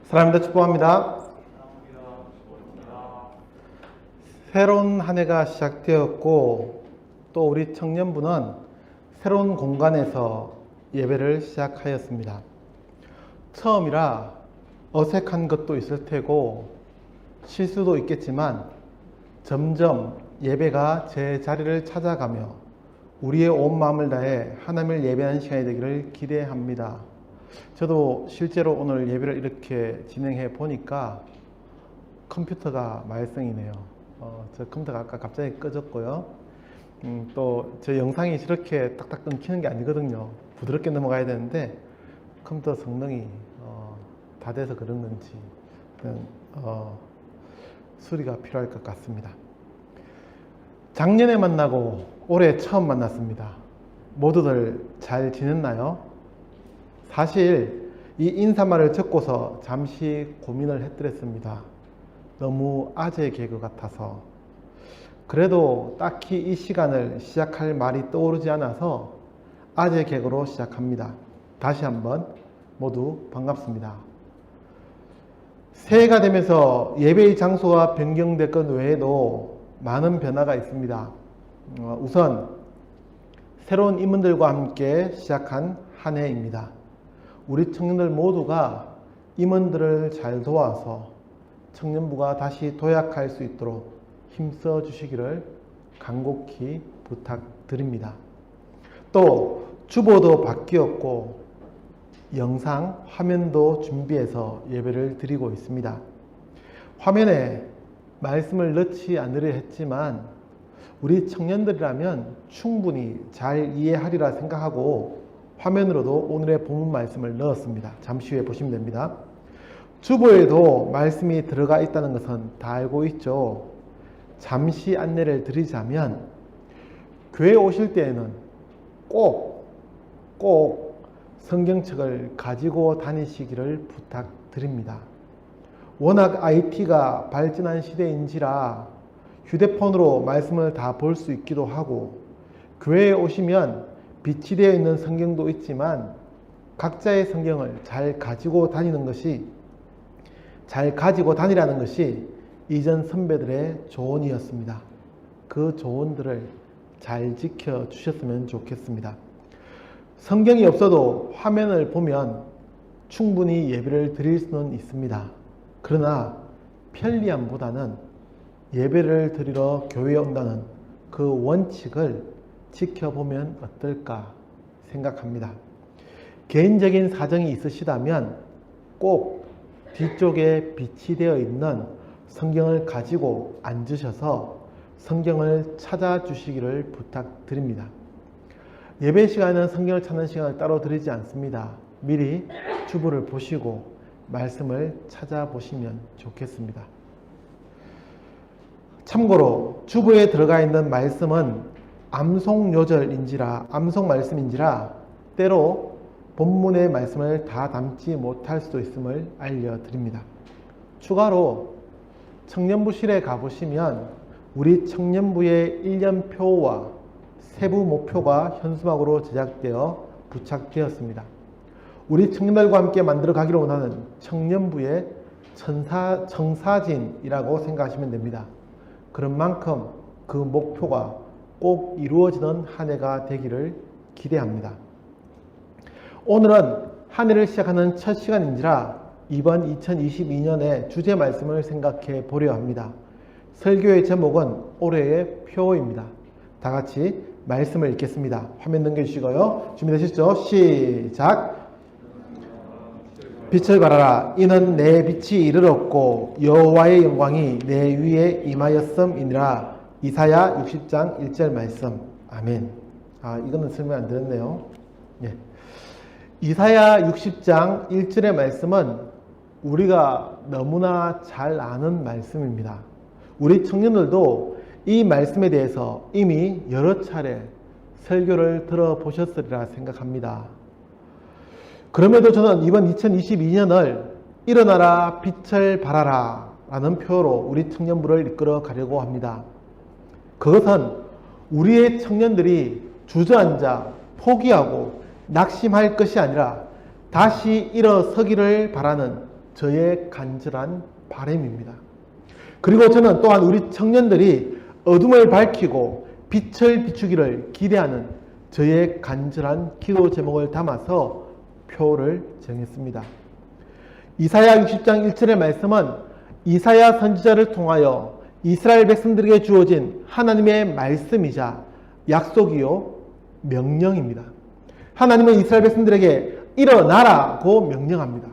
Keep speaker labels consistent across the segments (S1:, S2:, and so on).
S1: 사랑합니다. 축복합니다. 새로운 한 해가 시작되었고 또 우리 청년부는 새로운 공간에서 예배를 시작하였습니다. 처음이라 어색한 것도 있을 테고 실수도 있겠지만 점점 예배가 제 자리를 찾아가며 우리의 온 마음을 다해 하나님을 예배하는 시간이 되기를 기대합니다. 저도 실제로 오늘 예배를 이렇게 진행해 보니까 컴퓨터가 말썽이네요. 저 컴퓨터가 아까 갑자기 꺼졌고요. 또 저 영상이 저렇게 딱딱 끊기는 게 아니거든요. 부드럽게 넘어가야 되는데 컴퓨터 성능이 다 돼서 그런 건지 수리가 필요할 것 같습니다. 작년에 만나고 올해 처음 만났습니다. 모두들 잘 지냈나요? 사실 이 인사말을 적고서 잠시 고민을 했더랬습니다. 너무 아재 개그 같아서. 그래도 딱히 이 시간을 시작할 말이 떠오르지 않아서 아재 개그로 시작합니다. 다시 한번 모두 반갑습니다. 새해가 되면서 예배의 장소가 변경될 것 외에도 많은 변화가 있습니다. 우선 새로운 임원들과 함께 시작한 한 해입니다. 우리 청년들 모두가 임원들을 잘 도와서 청년부가 다시 도약할 수 있도록 힘써 주시기를 간곡히 부탁드립니다. 또 주보도 바뀌었고 영상, 화면도 준비해서 예배를 드리고 있습니다. 화면에 말씀을 넣지 않으려 했지만 우리 청년들이라면 충분히 잘 이해하리라 생각하고 화면으로도 오늘의 본문 말씀을 넣었습니다. 잠시 후에 보시면 됩니다. 주보에도 말씀이 들어가 있다는 것은 다 알고 있죠. 잠시 안내를 드리자면 교회 오실 때에는 꼭 성경책을 가지고 다니시기를 부탁드립니다. 워낙 IT가 발전한 시대인지라 휴대폰으로 말씀을 다 볼 수 있기도 하고 교회에 오시면 비치되어 있는 성경도 있지만 각자의 성경을 잘 가지고 다니라는 것이 이전 선배들의 조언이었습니다. 그 조언들을 잘 지켜주셨으면 좋겠습니다. 성경이 없어도 화면을 보면 충분히 예배를 드릴 수는 있습니다. 그러나 편리함보다는 예배를 드리러 교회에 온다는 그 원칙을 지켜보면 어떨까 생각합니다. 개인적인 사정이 있으시다면 꼭 뒤쪽에 비치되어 있는 성경을 가지고 앉으셔서 성경을 찾아주시기를 부탁드립니다. 예배 시간에는 성경을 찾는 시간을 따로 드리지 않습니다. 미리 주보를 보시고 말씀을 찾아보시면 좋겠습니다. 참고로 주보에 들어가 있는 말씀은 암송 말씀인지라 때로 본문의 말씀을 다 담지 못할 수도 있음을 알려드립니다. 추가로 청년부실에 가보시면 우리 청년부의 1년표와 세부 목표가 현수막으로 제작되어 부착되었습니다. 우리 청년들과 함께 만들어 가기를 원하는 청년부의 청사진이라고 생각하시면 됩니다. 그런 만큼 그 목표가 꼭 이루어지는 한 해가 되기를 기대합니다. 오늘은 한 해를 시작하는 첫 시간인지라 이번 2022년의 주제 말씀을 생각해 보려 합니다. 설교의 제목은 올해의 표입니다. 다 같이 말씀을 읽겠습니다. 화면 넘겨주시고요. 준비되셨죠? 시작! 빛을 발하라. 이는 내 빛이 이르렀고 여호와의 영광이 내 위에 임하였음이니라. 이사야 60장 1절 말씀. 아멘. 이거는 설명 안 드렸네요. 예. 이사야 60장 1절의 말씀은 우리가 너무나 잘 아는 말씀입니다. 우리 청년들도 이 말씀에 대해서 이미 여러 차례 설교를 들어보셨으리라 생각합니다. 그럼에도 저는 이번 2022년을 일어나라 빛을 발하라 라는 표로 우리 청년부를 이끌어 가려고 합니다. 그것은 우리의 청년들이 주저앉아 포기하고 낙심할 것이 아니라 다시 일어서기를 바라는 저의 간절한 바람입니다. 그리고 저는 또한 우리 청년들이 어둠을 밝히고 빛을 비추기를 기대하는 저의 간절한 기도 제목을 담아서 표를 정했습니다. 이사야 60장 1절의 말씀은 이사야 선지자를 통하여 이스라엘 백성들에게 주어진 하나님의 말씀이자 약속이요 명령입니다. 하나님은 이스라엘 백성들에게 일어나라고 명령합니다.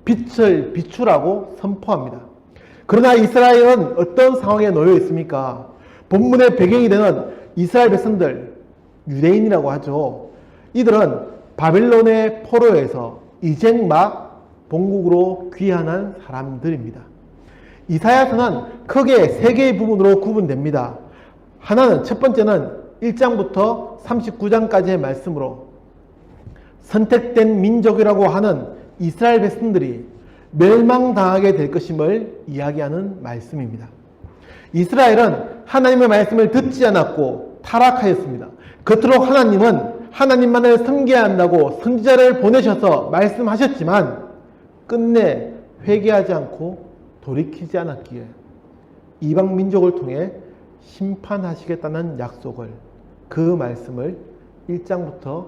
S1: 빛을 비추라고 선포합니다. 그러나 이스라엘은 어떤 상황에 놓여 있습니까? 본문의 배경이 되는 이스라엘 백성들, 유대인이라고 하죠. 이들은 바벨론의 포로에서 이젠 막 본국으로 귀환한 사람들입니다. 이사야서는 크게 세 개의 부분으로 구분됩니다. 하나는, 첫 번째는 1장부터 39장까지의 말씀으로 선택된 민족이라고 하는 이스라엘 백성들이 멸망당하게 될 것임을 이야기하는 말씀입니다. 이스라엘은 하나님의 말씀을 듣지 않았고 타락하였습니다. 그토록 하나님은 하나님만을 섬겨야 한다고 선지자를 보내셔서 말씀하셨지만 끝내 회개하지 않고 돌이키지 않았기에 이방 민족을 통해 심판하시겠다는 약속을, 그 말씀을 1장부터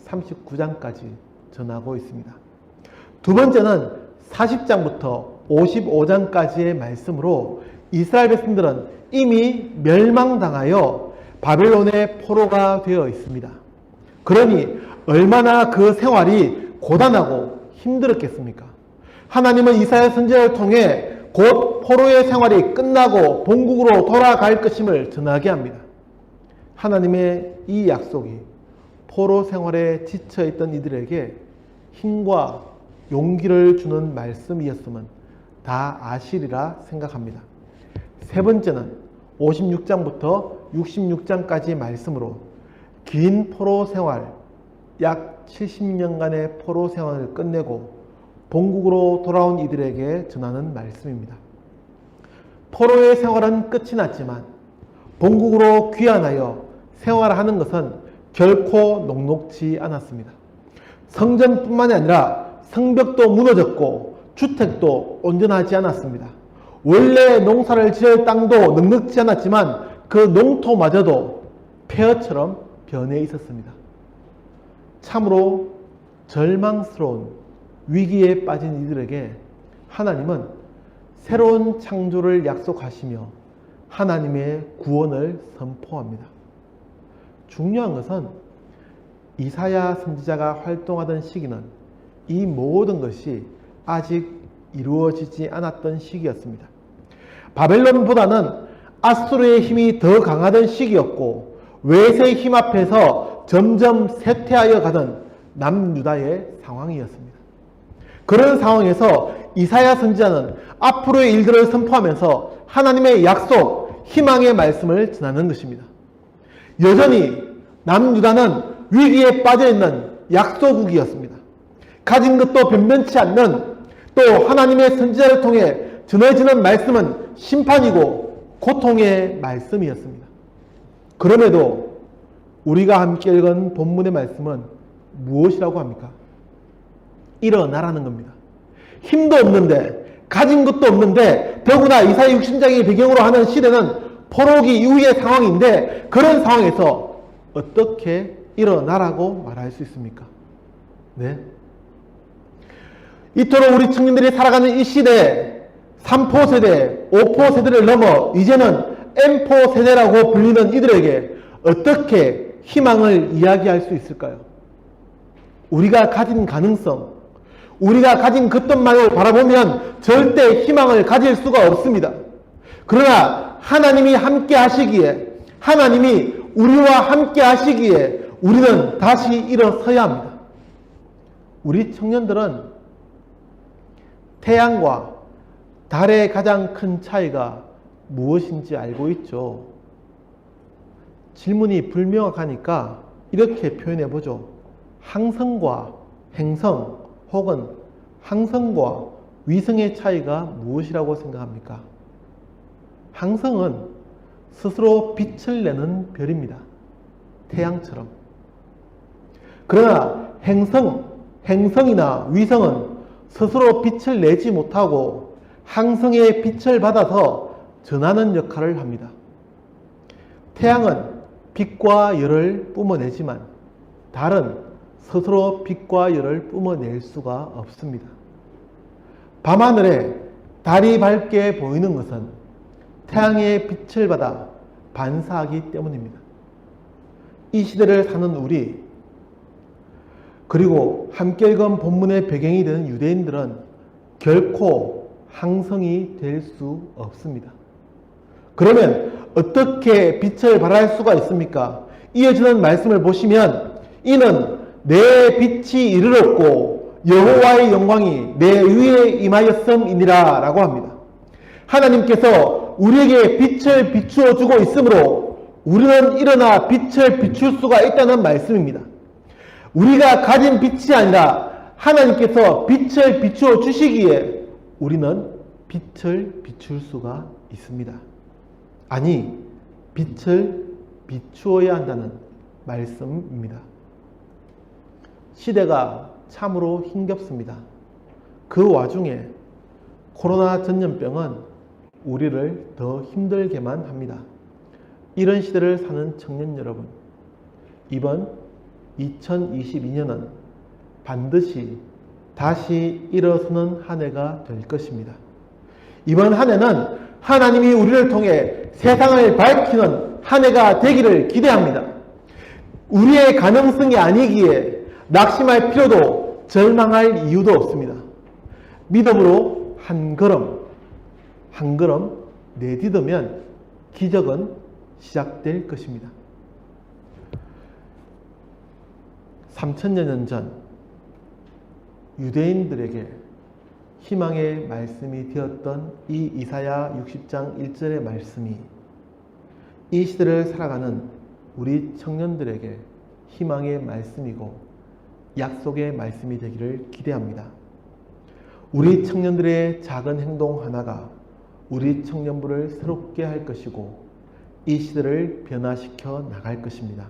S1: 39장까지 전하고 있습니다. 두 번째는 40장부터 55장까지의 말씀으로 이스라엘 백성들은 이미 멸망당하여 바벨론의 포로가 되어 있습니다. 그러니 얼마나 그 생활이 고단하고 힘들었겠습니까? 하나님은 이사야 선지자를 통해 곧 포로의 생활이 끝나고 본국으로 돌아갈 것임을 전하게 합니다. 하나님의 이 약속이 포로 생활에 지쳐있던 이들에게 힘과 용기를 주는 말씀이었으면 다 아시리라 생각합니다. 세 번째는 56장부터 66장까지의 말씀으로 긴 포로 생활, 약 70년간의 포로 생활을 끝내고 본국으로 돌아온 이들에게 전하는 말씀입니다. 포로의 생활은 끝이 났지만 본국으로 귀환하여 생활하는 것은 결코 녹록지 않았습니다. 성전뿐만이 아니라 성벽도 무너졌고 주택도 온전하지 않았습니다. 원래 농사를 지을 땅도 넉넉지 않았지만 그 농토마저도 폐허처럼 변해 있었습니다. 참으로 절망스러운 위기에 빠진 이들에게 하나님은 새로운 창조를 약속하시며 하나님의 구원을 선포합니다. 중요한 것은 이사야 선지자가 활동하던 시기는 이 모든 것이 아직 이루어지지 않았던 시기였습니다. 바벨론보다는 아수르의 힘이 더 강하던 시기였고 외세의 힘 앞에서 점점 쇠퇴하여 가던 남유다의 상황이었습니다. 그런 상황에서 이사야 선지자는 앞으로의 일들을 선포하면서 하나님의 약속, 희망의 말씀을 전하는 것입니다. 여전히 남유다는 위기에 빠져있는 약소국이었습니다. 가진 것도 변변치 않는, 또 하나님의 선지자를 통해 전해지는 말씀은 심판이고 고통의 말씀이었습니다. 그럼에도 우리가 함께 읽은 본문의 말씀은 무엇이라고 합니까? 일어나라는 겁니다. 힘도 없는데, 가진 것도 없는데, 더구나 이사야 60장의 배경으로 하는 시대는 포로기 이후의 상황인데, 그런 상황에서 어떻게 일어나라고 말할 수 있습니까? 네. 이토록 우리 청년들이 살아가는 이 시대에 3포 세대, 5포 세대를 넘어 이제는 M포 세대라고 불리는 이들에게 어떻게 희망을 이야기할 수 있을까요? 우리가 가진 가능성, 우리가 가진 것들만을 바라보면 절대 희망을 가질 수가 없습니다. 그러나 하나님이 함께 하시기에, 하나님이 우리와 함께 하시기에 우리는 다시 일어서야 합니다. 우리 청년들은 태양과 달의 가장 큰 차이가 무엇인지 알고 있죠. 질문이 불명확하니까 이렇게 표현해 보죠. 항성과 행성 혹은 항성과 위성의 차이가 무엇이라고 생각합니까? 항성은 스스로 빛을 내는 별입니다. 태양처럼. 그러나 행성이나 위성은 스스로 빛을 내지 못하고 항성의 빛을 받아서 전하는 역할을 합니다. 태양은 빛과 열을 뿜어내지만 달은 스스로 빛과 열을 뿜어낼 수가 없습니다. 밤하늘에 달이 밝게 보이는 것은 태양의 빛을 받아 반사하기 때문입니다. 이 시대를 사는 우리, 그리고 함께 읽은 본문의 배경이 되는 유대인들은 결코 항성이 될 수 없습니다. 그러면 어떻게 빛을 발할 수가 있습니까? 이어지는 말씀을 보시면 이는 내 빛이 이르렀고 여호와의 영광이 내 위에 임하였음이니라 라고 합니다. 하나님께서 우리에게 빛을 비추어 주고 있으므로 우리는 일어나 빛을 비출 수가 있다는 말씀입니다. 우리가 가진 빛이 아니라 하나님께서 빛을 비추어 주시기에 우리는 빛을 비출 수가 있습니다. 아니, 빛을 비추어야 한다는 말씀입니다. 시대가 참으로 힘겹습니다. 그 와중에 코로나 전염병은 우리를 더 힘들게만 합니다. 이런 시대를 사는 청년 여러분, 이번 2022년은 반드시 다시 일어서는 한 해가 될 것입니다. 이번 한 해는 하나님이 우리를 통해 세상을 밝히는 한 해가 되기를 기대합니다. 우리의 가능성이 아니기에 낙심할 필요도 절망할 이유도 없습니다. 믿음으로 한 걸음 내딛으면 기적은 시작될 것입니다. 3000여 년 전 유대인들에게 희망의 말씀이 되었던 이 이사야 60장 1절의 말씀이 이 시대를 살아가는 우리 청년들에게 희망의 말씀이고 약속의 말씀이 되기를 기대합니다. 우리 청년들의 작은 행동 하나가 우리 청년부를 새롭게 할 것이고 이 시대를 변화시켜 나갈 것입니다.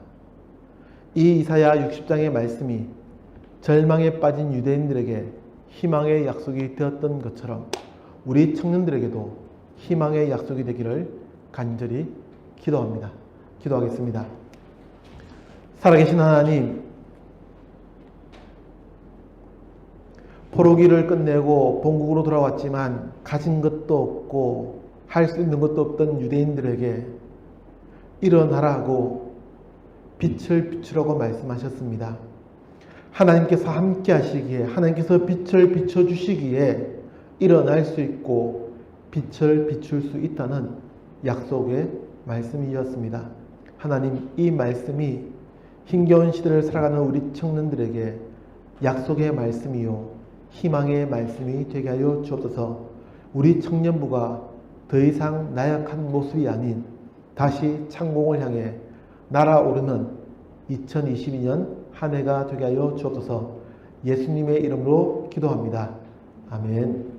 S1: 이 이사야 60장의 말씀이 절망에 빠진 유대인들에게 희망의 약속이 되었던 것처럼 우리 청년들에게도 희망의 약속이 되기를 간절히 기도합니다. 기도하겠습니다. 살아계신 하나님, 포로기를 끝내고 본국으로 돌아왔지만 가진 것도 없고 할 수 있는 것도 없던 유대인들에게 일어나라고 빛을 비추라고 말씀하셨습니다. 하나님께서 함께 하시기에, 하나님께서 빛을 비춰주시기에 일어날 수 있고 빛을 비출 수 있다는 약속의 말씀이었습니다. 하나님, 이 말씀이 힘겨운 시대를 살아가는 우리 청년들에게 약속의 말씀이요 희망의 말씀이 되게 하여 주옵소서. 우리 청년부가 더 이상 나약한 모습이 아닌 다시 창공을 향해 날아오르는 2022년 한 해가 되게 하여 주옵소서. 예수님의 이름으로 기도합니다. 아멘.